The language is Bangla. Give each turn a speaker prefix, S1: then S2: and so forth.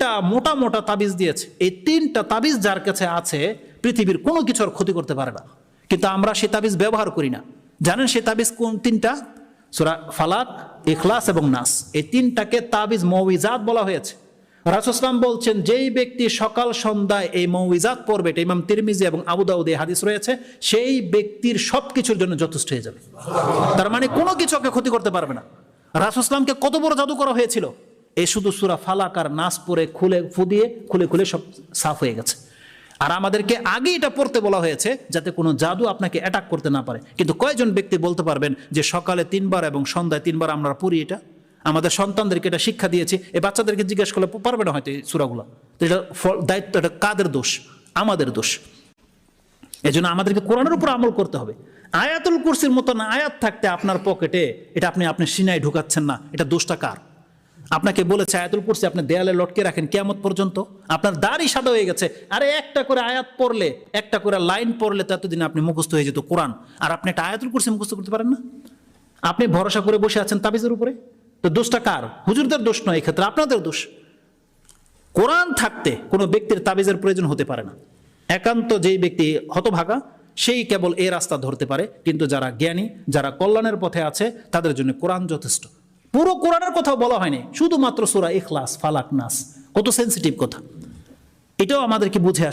S1: তিনটা মোটা মোটা তাবিজ দিয়েছে। এই তিনটা তাবিজ যার কাছে আছে পৃথিবীর কোনো কিছু আর ক্ষতি করতে পারে না, কিন্তু আমরা সেই তাবিজ ব্যবহার করি না। জানেন সেই তাবিজ কোন তিনটা? সূরা ফালাক, ইখলাস এবং নাস, এই তিনটাকে তাবিজ মৌইজাত বলা হয়েছে। রাসূল সাল্লাল্লাহু আলাইহি ওয়াসাল্লাম বলছেন, যেই ব্যক্তি সকাল সন্ধ্যায় এই মৌইজাত পড়বে, এটা ইমাম তিরমিজি এবং আবু দাউদে হাদিস রয়েছে, সেই ব্যক্তির সবকিছুর জন্য যথেষ্ট হয়ে যাবে। তার মানে কোনো কিছু ওকে ক্ষতি করতে পারবে না। রাসূল সাল্লাল্লাহু আলাইহি ওয়াসাল্লামকে কত বড় জাদু করা হয়েছিল, এই শুধু সূরা ফালাক আর নাস পড়ে খুলে খুলে সব সাফ হয়ে গেছে। আর আমাদেরকে আগে এটা পড়তে বলা হয়েছে যাতে কোনো জাদু আপনাকে অ্যাটাক করতে না পারে। কিন্তু কয়জন ব্যক্তি বলতে পারবেন যে সকালে 3 বার এবং সন্ধ্যায় 3 বার আমরা পড়ি? এটা আমাদের সন্তানদেরকে এটা শিক্ষা দিয়েছি, এই বাচ্চাদেরকে জিজ্ঞেস করলে পারবে না হয়তো এই সূরাগুলো। তো এটা দায়িত্ব, এটা কাদের দোষ? আমাদের দোষ। এজন্য আমাদেরকে কোরআনের উপর আমল করতে হবে। আয়াতুল কুরসির মতন আয়াত থাকতে আপনার পকেটে, এটা আপনি সিনায় ঢুকাচ্ছেন না, এটা দোষটা কার? আপনাকে বলেছে আয়াতুল কুরসি আপনি দেয়ালে লটকে রাখেন কিয়ামত পর্যন্ত, আপনার দাড়ি সাদা হয়ে গেছে। আরে একটা করে আয়াত পড়লে, একটা করে লাইন পড়লে তো এতদিন আপনি মুখস্থ হয়ে যেত কোরআন, আর আপনি একটা আয়াতুল কুরসি মুখস্থ করতে পারেন না। আপনি ভরসা করে বসে আছেন তাবিজের উপরে, তো দোষটা কার? হুজুরদের দোষ নয়, এক্ষেত্রে আপনাদের দোষ। কোরআন থাকতে কোনো ব্যক্তির তাবিজের প্রয়োজন হতে পারে না। একান্ত যেই ব্যক্তি হতভাগা সেই কেবল এই রাস্তা ধরতে পারে, কিন্তু যারা জ্ঞানী, যারা কল্যাণের পথে আছে, তাদের জন্য কোরআন যথেষ্ট। পুরো কোরআনের কথা বলা হয়নি, শুধুমাত্র সূরা ইখলাস, ফালাক, নাস। কত সেন্সিটিভ কথা, এটাও আমাদেরকে বুঝে আসে।